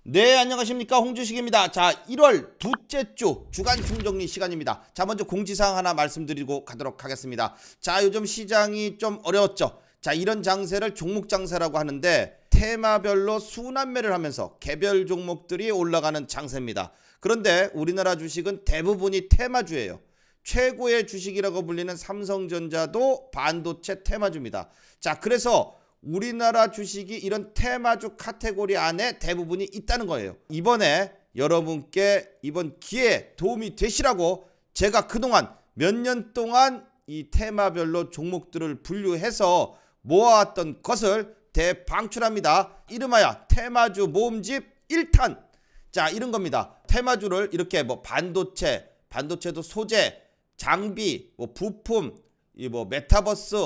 네, 안녕하십니까, 홍주식입니다. 자, 1월 둘째 주 주간 총정리 시간입니다. 자, 먼저 공지사항 하나 말씀드리고 가도록 하겠습니다. 자, 요즘 시장이 좀 어려웠죠. 자, 이런 장세를 종목 장세라고 하는데 테마별로 순환매를 하면서 개별 종목들이 올라가는 장세입니다. 그런데 우리나라 주식은 대부분이 테마주예요. 최고의 주식이라고 불리는 삼성전자도 반도체 테마주입니다. 자, 그래서 우리나라 주식이 이런 테마주 카테고리 안에 대부분이 있다는 거예요. 이번에 여러분께 이번 기회에 도움이 되시라고 제가 그동안 몇 년 동안 이 테마별로 종목들을 분류해서 모아왔던 것을 대방출합니다. 이름하여 테마주 모음집 1탄. 자, 이런 겁니다. 테마주를 이렇게 뭐 반도체도 소재, 장비, 뭐 부품, 이 뭐 메타버스,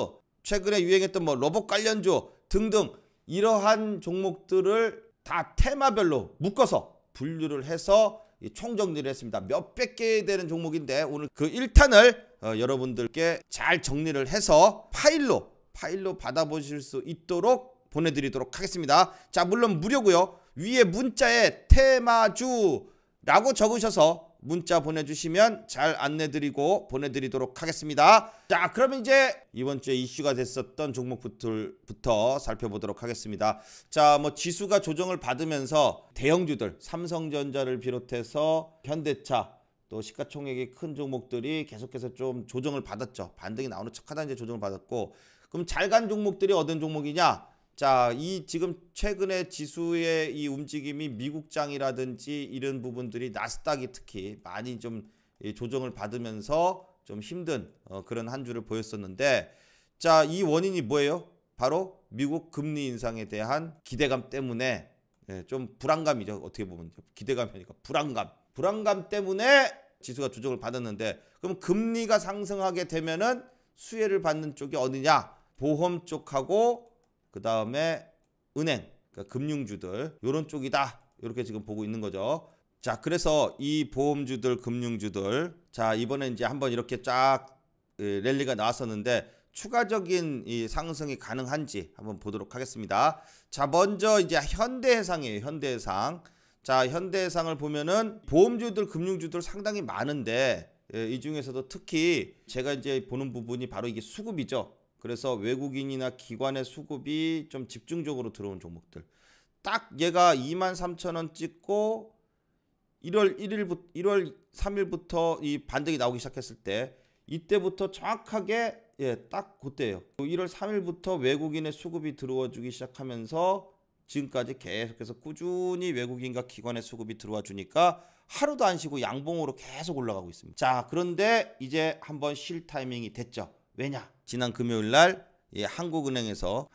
최근에 유행했던 뭐 로봇 관련주 등등 이러한 종목들을 다 테마별로 묶어서 분류를 해서 총정리를 했습니다. 몇백 개 되는 종목인데 오늘 그 1탄을 여러분들께 잘 정리를 해서 파일로 받아보실 수 있도록 보내드리도록 하겠습니다. 자, 물론 무료고요. 위에 문자에 테마주라고 적으셔서 문자 보내주시면 잘 안내드리고 보내드리도록 하겠습니다. 자, 그러면 이제 이번 주에 이슈가 됐었던 종목부터 살펴보도록 하겠습니다. 자, 뭐 지수가 조정을 받으면서 대형주들 삼성전자를 비롯해서 현대차 또 시가총액이 큰 종목들이 계속해서 좀 조정을 받았죠. 반등이 나오는 척하다 이제 조정을 받았고, 그럼 잘 간 종목들이 어떤 종목이냐? 자, 이 지금 최근에 지수의 이 움직임이 미국장이라든지 이런 부분들이 나스닥이 특히 많이 좀 조정을 받으면서 좀 힘든 그런 한 주를 보였었는데, 자, 이 원인이 뭐예요? 바로 미국 금리 인상에 대한 기대감 때문에 좀 불안감이죠. 어떻게 보면 기대감이 아니라 불안감 때문에 지수가 조정을 받았는데, 그럼 금리가 상승하게 되면은 수혜를 받는 쪽이 어디냐? 보험 쪽하고 그 다음에 은행, 그러니까 금융주들 이런 쪽이다. 이렇게 지금 보고 있는 거죠. 자, 그래서 이 보험주들, 금융주들, 자, 이번에 이제 한번 이렇게 쫙 랠리가 나왔었는데 추가적인 이 상승이 가능한지 한번 보도록 하겠습니다. 자, 먼저 이제 현대해상이에요. 현대해상. 자, 현대해상을 보면은 보험주들, 금융주들 상당히 많은데 이 중에서도 특히 제가 이제 보는 부분이 바로 이게 수급이죠. 그래서 외국인이나 기관의 수급이 좀 집중적으로 들어온 종목들. 딱 얘가 23,000원 찍고 1월 3일부터 이 반등이 나오기 시작했을 때 이때부터 정확하게 딱 그때예요. 1월 3일부터 외국인의 수급이 들어와 주기 시작하면서 지금까지 계속해서 꾸준히 외국인과 기관의 수급이 들어와 주니까 하루도 안 쉬고 양봉으로 계속 올라가고 있습니다. 자, 그런데 이제 한번 쉴 타이밍이 됐죠. 왜냐? 지난 금요일 날 한국은행에서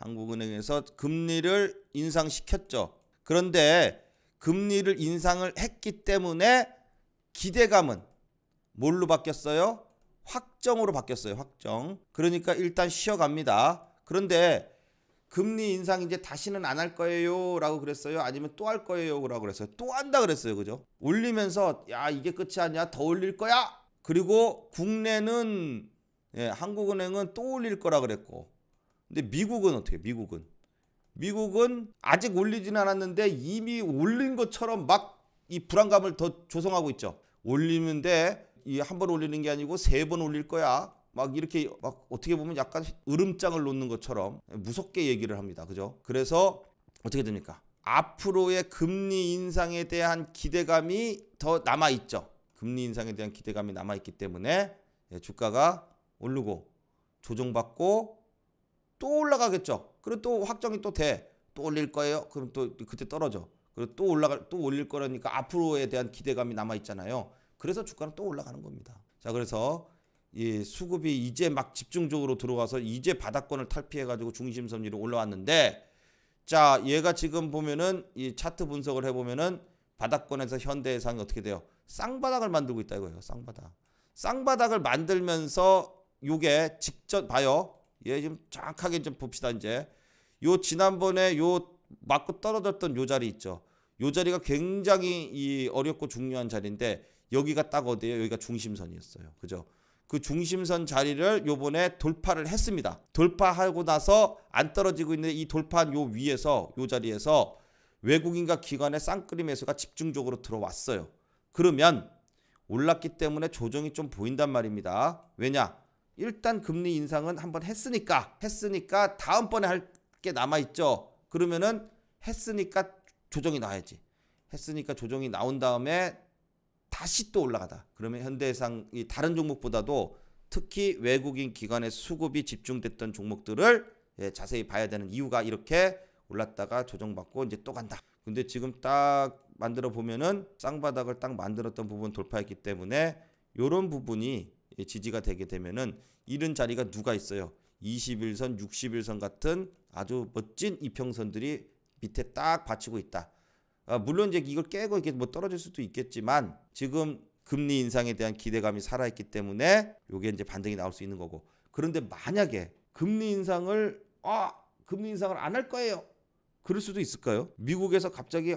금리를 인상시켰죠. 그런데 금리를 인상을 했기 때문에 기대감은 뭘로 바뀌었어요? 확정으로 바뀌었어요. 확정. 그러니까 일단 쉬어갑니다. 그런데 금리 인상 이제 다시는 안 할 거예요 라고 그랬어요? 아니면 또 할 거예요 라고 그랬어요? 또 한다 그랬어요. 그죠? 올리면서 야, 이게 끝이 아니야, 더 올릴 거야. 그리고 국내는 한국은행은 또 올릴 거라 그랬고, 근데 미국은 어떻게? 미국은 아직 올리지는 않았는데 이미 올린 것처럼 막 이 불안감을 더 조성하고 있죠. 올리는데 이 한 번 올리는 게 아니고 3번 올릴 거야. 막 이렇게 막 어떻게 보면 약간 으름장을 놓는 것처럼 무섭게 얘기를 합니다. 그죠? 그래서 어떻게 됩니까? 앞으로의 금리 인상에 대한 기대감이 더 남아 있죠. 금리 인상에 대한 기대감이 남아 있기 때문에 주가가 오르고 조정받고 또 올라가겠죠. 그리고 또 확정이 또 돼. 또 올릴 거예요. 그럼 또 그때 떨어져. 그리고 또 올릴 거라니까 앞으로에 대한 기대감이 남아 있잖아요. 그래서 주가는 또 올라가는 겁니다. 자, 그래서 이 수급이 이제 막 집중적으로 들어와서 이제 바닥권을 탈피해 가지고 중심선 위로 올라왔는데, 자, 얘가 지금 보면은 이 차트 분석을 해 보면은 바닥권에서 현대해상이 어떻게 돼요? 쌍바닥을 만들고 있다 이거예요. 쌍바닥을 만들면서 요게 직접 봐요. 얘 지금 정확하게 좀 봅시다. 이제 요 지난번에 요 맞고 떨어졌던 요 자리 있죠. 요 자리가 굉장히 이 어렵고 중요한 자리인데 여기가 딱 어디예요? 여기가 중심선이었어요. 그죠? 그 중심선 자리를 요번에 돌파를 했습니다. 돌파하고 나서 안 떨어지고 있는 이 돌파한 요 위에서 요 자리에서 외국인과 기관의 쌍끌이 매수가 집중적으로 들어왔어요. 그러면 올랐기 때문에 조정이 좀 보인단 말입니다. 왜냐? 일단 금리 인상은 한번 했으니까 다음번에 할 게 남아있죠. 그러면은 했으니까 조정이 나와야지. 했으니까 조정이 나온 다음에 다시 또 올라가다. 그러면 현대해상이 다른 종목보다도 특히 외국인 기관의 수급이 집중됐던 종목들을 자세히 봐야 되는 이유가 이렇게 올랐다가 조정받고 이제 또 간다. 근데 지금 딱 만들어 보면은 쌍바닥을 딱 만들었던 부분 돌파했기 때문에 이런 부분이 지지가 되게 되면은 이런 자리가 누가 있어요? 21선, 61선 같은 아주 멋진 이평선들이 밑에 딱 받치고 있다. 물론 이제 이걸 깨고 이게 뭐 떨어질 수도 있겠지만 지금 금리 인상에 대한 기대감이 살아있기 때문에 이게 이제 반등이 나올 수 있는 거고. 그런데 만약에 금리 인상을 안 할 거예요. 그럴 수도 있을까요? 미국에서 갑자기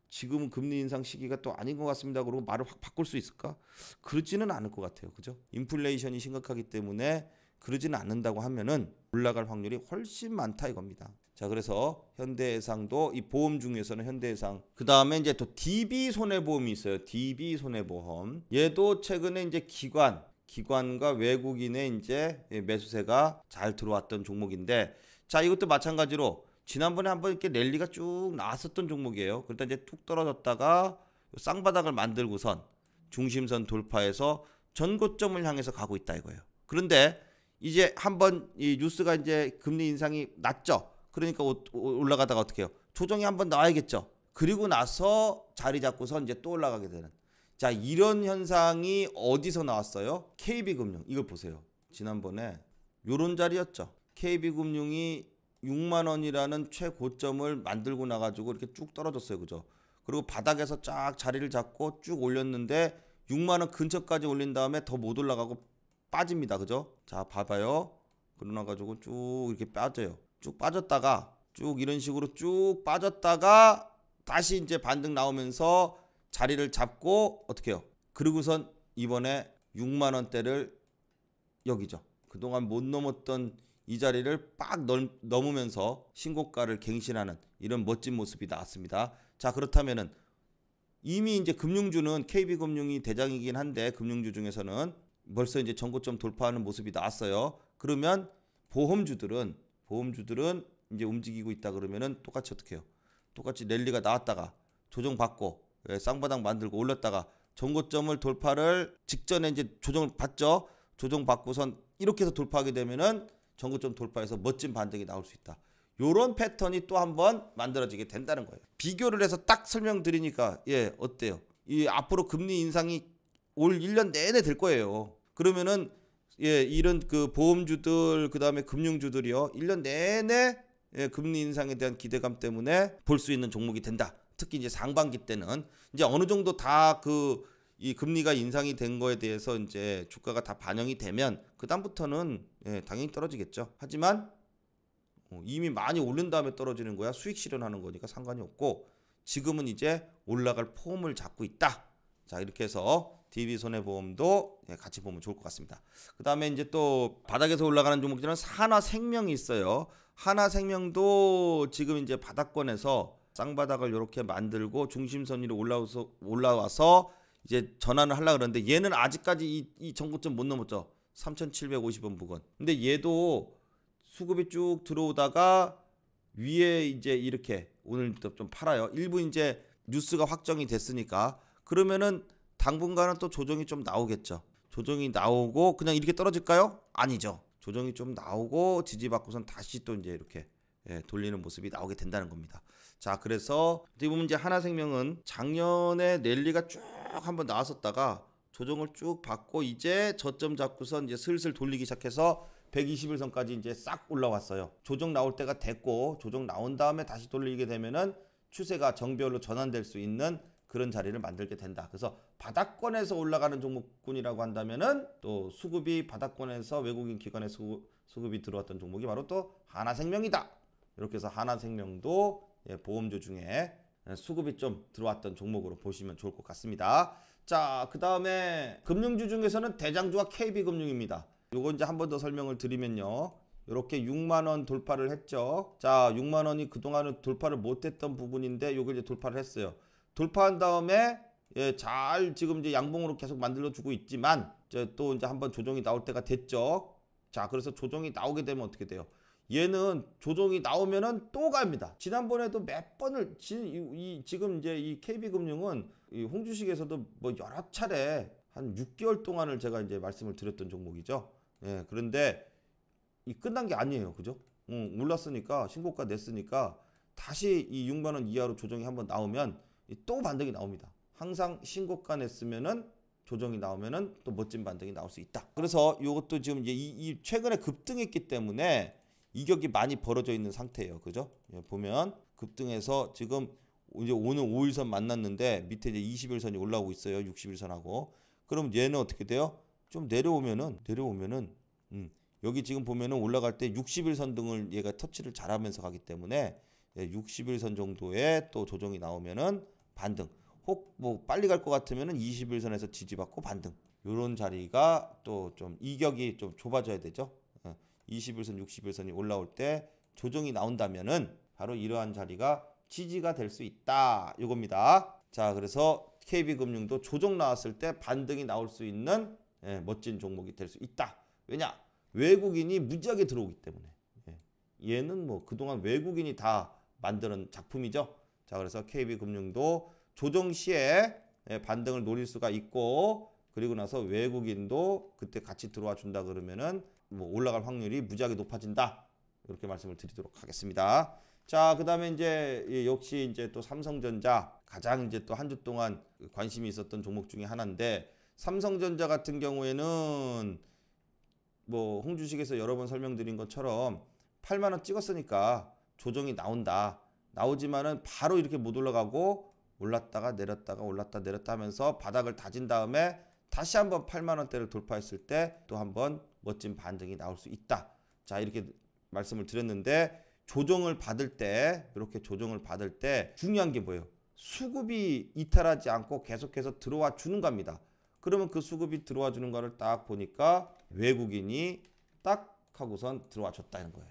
지금은 금리 인상 시기가 또 아닌 것 같습니다. 그러고 말을 확 바꿀 수 있을까? 그러지는 않을 것 같아요. 그죠? 인플레이션이 심각하기 때문에 그러지는 않는다고 하면은 올라갈 확률이 훨씬 많다 이겁니다. 자, 그래서 현대해상도 이 보험 중에서는 현대해상, 그 다음에 이제 또 DB 손해보험이 있어요. DB 손해보험. 얘도 최근에 이제 기관과 외국인의 이제 매수세가 잘 들어왔던 종목인데, 자, 이것도 마찬가지로 지난번에 한번 이렇게 랠리가 쭉 나왔었던 종목이에요. 그러다 이제 툭 떨어졌다가 쌍바닥을 만들고선 중심선 돌파해서 전고점을 향해서 가고 있다 이거예요. 그런데 이제 한번 이 뉴스가 이제 금리 인상이 났죠. 그러니까 올라가다가 어떻게 해요? 조정이 한번 나와야겠죠. 그리고 나서 자리 잡고서 이제 또 올라가게 되는. 자, 이런 현상이 어디서 나왔어요? KB금융. 이걸 보세요. 지난번에 요런 자리였죠. KB금융이 6만 원이라는 최고점을 만들고 나가지고 이렇게 쭉 떨어졌어요. 그죠? 그리고 바닥에서 쫙 자리를 잡고 쭉 올렸는데 6만 원 근처까지 올린 다음에 더 못 올라가고 빠집니다. 그죠? 자, 봐봐요. 그러나가지고 쭉 이렇게 빠져요. 쭉 빠졌다가 쭉 이런 식으로 쭉 빠졌다가 다시 이제 반등 나오면서 자리를 잡고 어떻게 해요? 그리고선 이번에 6만 원대를 여기죠. 그동안 못 넘었던 이 자리를 빡 넘으면서 신고가를 갱신하는 이런 멋진 모습이 나왔습니다. 자, 그렇다면은 이미 이제 금융주는 KB금융이 대장이긴 한데 금융주 중에서는 벌써 이제 전고점 돌파하는 모습이 나왔어요. 그러면 보험주들은 이제 움직이고 있다 그러면은 똑같이 어떻게 해요? 똑같이 랠리가 나왔다가 조정받고 쌍바닥 만들고 올렸다가 전고점을 돌파를 직전에 이제 조정을 받죠. 조정받고선 이렇게 해서 돌파하게 되면은 전고점 돌파해서 멋진 반등이 나올 수 있다. 요런 패턴이 또 한번 만들어지게 된다는 거예요. 비교를 해서 딱 설명드리니까 어때요? 이 앞으로 금리 인상이 올 1년 내내 될 거예요. 그러면은 이런 그 보험주들 그다음에 금융주들이요 1년 내내 금리 인상에 대한 기대감 때문에 볼 수 있는 종목이 된다. 특히 이제 상반기 때는 이제 어느 정도 다 이 금리가 인상이 된 거에 대해서 이제 주가가 다 반영이 되면 그 다음부터는 당연히 떨어지겠죠. 하지만 이미 많이 오른 다음에 떨어지는 거야. 수익 실현하는 거니까 상관이 없고 지금은 이제 올라갈 폼을 잡고 있다. 자, 이렇게 해서 DB 손해보험도 같이 보면 좋을 것 같습니다. 그 다음에 이제 또 바닥에서 올라가는 종목들은 하나생명이 있어요. 하나생명도 지금 이제 바닥권에서 쌍바닥을 이렇게 만들고 중심선 위로 올라와서 이제 전환을 하려고 그러는데 얘는 아직까지 이 전고점 못 넘었죠. 3,750원 부근. 근데 얘도 수급이 쭉 들어오다가 위에 이제 이렇게 오늘부터 좀 팔아요. 일부 이제 뉴스가 확정이 됐으니까 그러면은 당분간은 또 조정이 좀 나오겠죠. 조정이 나오고 그냥 이렇게 떨어질까요? 아니죠. 조정이 좀 나오고 지지받고선 다시 또 이제 이렇게 돌리는 모습이 나오게 된다는 겁니다. 자, 그래서 어떻게 보면 이제 하나생명은 작년에 랠리가 쭉 한번 나왔었다가 조정을 쭉 받고 이제 저점 잡고선 이제 슬슬 돌리기 시작해서 121선까지 이제 싹 올라왔어요. 조정 나올 때가 됐고 조정 나온 다음에 다시 돌리게 되면은 추세가 정배열로 전환될 수 있는 그런 자리를 만들게 된다. 그래서 바닥권에서 올라가는 종목군이라고 한다면은 또 수급이 바닥권에서 외국인 기관의 수급이 들어왔던 종목이 바로 또 하나생명이다. 이렇게 해서 하나생명도 보험주 중에 수급이 좀 들어왔던 종목으로 보시면 좋을 것 같습니다. 자, 그 다음에 금융주 중에서는 대장주가 KB금융입니다. 요거 이제 한 번 더 설명을 드리면요. 이렇게 6만 원 돌파를 했죠. 자, 6만 원이 그동안은 돌파를 못했던 부분인데 요걸 이제 돌파를 했어요. 돌파한 다음에 예, 잘 지금 이제 양봉으로 계속 만들어주고 있지만 또 이제 한번 조정이 나올 때가 됐죠. 자, 그래서 조정이 나오게 되면 어떻게 돼요? 얘는 조정이 나오면은 또 갑니다. 지난번에도 몇 번을 지금 이제 이 KB금융은 이 홍주식에서도 뭐 여러 차례 한 6개월 동안을 제가 이제 말씀을 드렸던 종목이죠. 예, 그런데 이 끝난 게 아니에요. 그죠? 올랐으니까 신고가 냈으니까 다시 이 6만 원 이하로 조정이 한번 나오면 또 반등이 나옵니다. 항상 신고가 냈으면은 조정이 나오면은 또 멋진 반등이 나올 수 있다. 그래서 이것도 지금 이제 이 최근에 급등했기 때문에 이격이 많이 벌어져 있는 상태예요. 그죠? 예, 보면 급등해서 지금 이제 오늘 5일선 만났는데 밑에 이제 20일선이 올라오고 있어요. 60일선하고. 그럼 얘는 어떻게 돼요? 좀 내려오면은 여기 지금 보면은 올라갈 때 60일선 등을 얘가 터치를 잘하면서 가기 때문에 60일선 정도의 또 조정이 나오면은 반등. 혹 뭐 빨리 갈 것 같으면은 20일선에서 지지받고 반등. 요런 자리가 또 좀 이격이 좀 좁아져야 되죠. 20일선, 60일선이 올라올 때 조정이 나온다면은 바로 이러한 자리가 지지가 될 수 있다. 요겁니다. 자, 그래서 KB금융도 조정 나왔을 때 반등이 나올 수 있는 멋진 종목이 될 수 있다. 왜냐? 외국인이 무지하게 들어오기 때문에. 얘는 뭐 그동안 외국인이 다 만드는 작품이죠. 자, 그래서 KB금융도 조정 시에 반등을 노릴 수가 있고, 그리고 나서 외국인도 그때 같이 들어와 준다 그러면은 뭐 올라갈 확률이 무지하게 높아진다. 이렇게 말씀을 드리도록 하겠습니다. 자, 그다음에 이제 역시 이제 또 삼성전자, 가장 이제 또 한 주 동안 관심이 있었던 종목 중에 하나인데, 삼성전자 같은 경우에는 뭐 홍주식에서 여러 번 설명드린 것처럼 8만 원 찍었으니까 조정이 나온다. 나오지만은 바로 이렇게 못 올라가고 올랐다가 내렸다가 올랐다 내렸다 하면서 바닥을 다진 다음에 다시 한번 8만 원대를 돌파했을 때 또 한번 멋진 반등이 나올 수 있다. 자, 이렇게 말씀을 드렸는데, 조정을 받을 때, 이렇게 조정을 받을 때 중요한 게 뭐예요? 수급이 이탈하지 않고 계속해서 들어와 주는 겁니다. 그러면 그 수급이 들어와 주는 거를 딱 보니까 외국인이 딱 하고선 들어와 줬다는 거예요.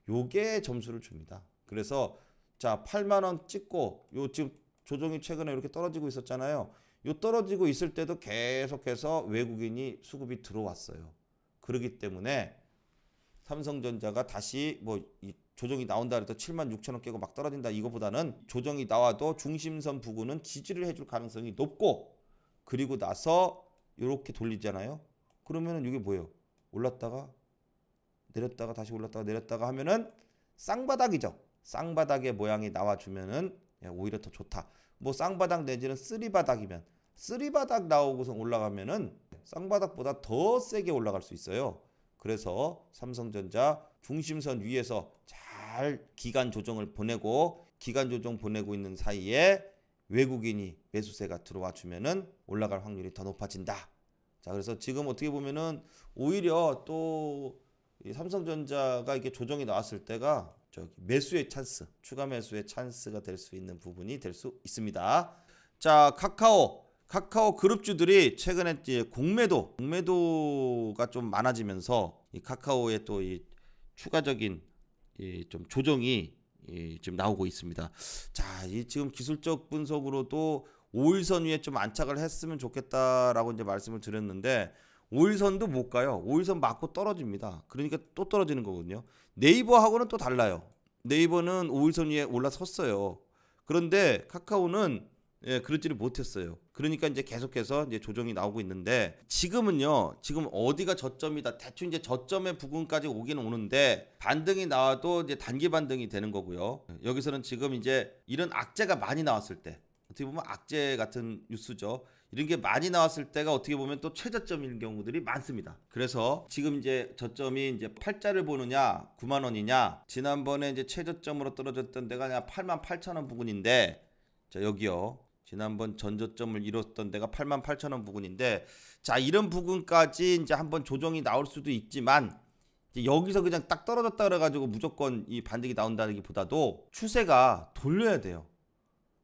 요게 점수를 줍니다. 그래서 자, 8만 원 찍고 요 지금 조정이 최근에 이렇게 떨어지고 있었잖아요. 요 떨어지고 있을 때도 계속해서 외국인이 수급이 들어왔어요. 그렇기 때문에 삼성전자가 다시 뭐 이 조정이 나온다 그래도 7만 6천 원 깨고 막 떨어진다 이거보다는 조정이 나와도 중심선 부근은 지지를 해줄 가능성이 높고, 그리고 나서 이렇게 돌리잖아요. 그러면은 이게 뭐예요? 올랐다가 내렸다가 다시 올랐다가 내렸다가 하면은 쌍바닥이죠. 쌍바닥의 모양이 나와주면은 오히려 더 좋다. 뭐 쌍바닥 내지는 쓰리바닥이면 쓰리바닥 나오고서 올라가면은 쌍바닥보다 더 세게 올라갈 수 있어요. 그래서 삼성전자 중심선 위에서 잘 기간 조정을 보내고, 기간 조정 보내고 있는 사이에 외국인이 매수세가 들어와 주면은 올라갈 확률이 더 높아진다. 자, 그래서 지금 어떻게 보면은 오히려 또 이 삼성전자가 이렇게 조정이 나왔을 때가 저기 매수의 찬스, 추가 매수의 찬스가 될 수 있는 부분이 될 수 있습니다. 자, 카카오 그룹주들이 최근에 이제 공매도가 좀 많아지면서 이 카카오의 또 이 추가적인 이 좀 조정이 지금 나오고 있습니다. 자, 이 지금 기술적 분석으로도 5일선 위에 좀 안착을 했으면 좋겠다라고 이제 말씀을 드렸는데 5일선도 못 가요. 5일선 맞고 떨어집니다. 그러니까 또 떨어지는 거거든요. 네이버하고는 또 달라요. 네이버는 5일선 위에 올라섰어요. 그런데 카카오는 그러지를 못했어요. 그러니까 이제 계속해서 이제 조정이 나오고 있는데, 지금은요, 지금 어디가 저점이다, 대충 이제 저점의 부근까지 오기는 오는데 반등이 나와도 이제 단기 반등이 되는 거고요. 여기서는 지금 이제 이런 악재가 많이 나왔을 때, 어떻게 보면 악재 같은 뉴스죠. 이런 게 많이 나왔을 때가 어떻게 보면 또 최저점인 경우들이 많습니다. 그래서 지금 이제 저점이 이제 8자를 보느냐 9만 원이냐, 지난번에 이제 최저점으로 떨어졌던 데가 그냥 8만 8천 원 부근인데, 자, 여기요. 지난번 전저점을 이뤘던 데가 8만 8천 원 부근인데, 자, 이런 부근까지 이제 한번 조정이 나올 수도 있지만, 이제 여기서 그냥 딱 떨어졌다 그래가지고 무조건 이 반등이 나온다는 보다도 추세가 돌려야 돼요.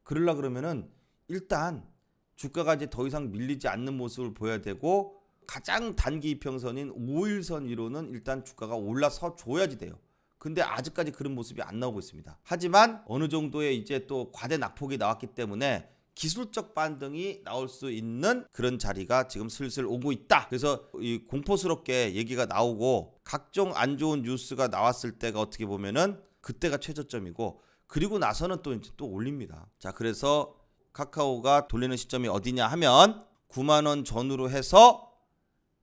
그러려 그러면은 일단 주가가 이제 더 이상 밀리지 않는 모습을 보여야 되고, 가장 단기 이평선인 5일선 위로는 일단 주가가 올라서 줘야지 돼요. 근데 아직까지 그런 모습이 안 나오고 있습니다. 하지만 어느 정도의 이제 또 과대 낙폭이 나왔기 때문에 기술적 반등이 나올 수 있는 그런 자리가 지금 슬슬 오고 있다. 그래서 이 공포스럽게 얘기가 나오고 각종 안 좋은 뉴스가 나왔을 때가 어떻게 보면은 그때가 최저점이고, 그리고 나서는 또 이제 또 올립니다. 자, 그래서 카카오가 돌리는 시점이 어디냐 하면 9만 원 전후로 해서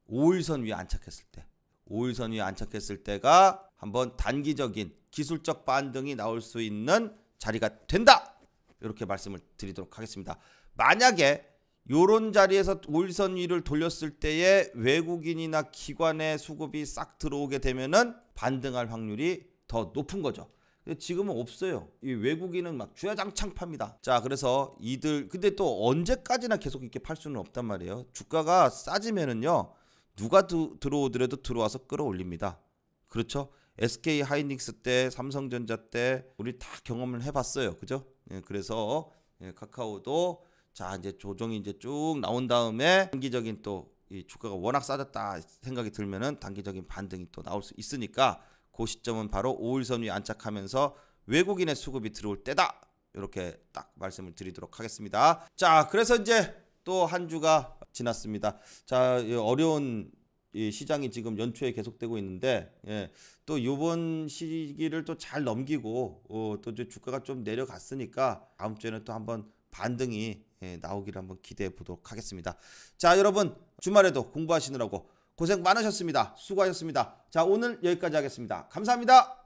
5일선 위에 안착했을 때, 5일선 위에 안착했을 때가 한번 단기적인 기술적 반등이 나올 수 있는 자리가 된다. 이렇게 말씀을 드리도록 하겠습니다. 만약에 요런 자리에서 5일선 위를 돌렸을 때에 외국인이나 기관의 수급이 싹 들어오게 되면은 반등할 확률이 더 높은 거죠. 지금은 없어요. 이 외국인은 막 주야장창 팝니다. 자, 그래서 이들 근데 또 언제까지나 계속 이렇게 팔 수는 없단 말이에요. 주가가 싸지면은요, 누가 들어오더라도 들어와서 끌어올립니다. 그렇죠? SK 하이닉스 때, 삼성전자 때 우리 다 경험을 해봤어요. 그죠? 예, 그래서 카카오도 자 이제 조정이 이제 쭉 나온 다음에 단기적인 또 이 주가가 워낙 싸졌다 생각이 들면은 단기적인 반등이 또 나올 수 있으니까 그 시점은 바로 5일선 위에 안착하면서 외국인의 수급이 들어올 때다. 이렇게 딱 말씀을 드리도록 하겠습니다. 자, 그래서 이제 또 한 주가 지났습니다. 자, 어려운 이 시장이 지금 연초에 계속되고 있는데, 예, 또 이번 시기를 또 잘 넘기고 또 이제 주가가 좀 내려갔으니까 다음 주에는 또 한번 반등이 나오기를 한번 기대해 보도록 하겠습니다. 자, 여러분 주말에도 공부하시느라고 고생 많으셨습니다. 수고하셨습니다. 자, 오늘 여기까지 하겠습니다. 감사합니다.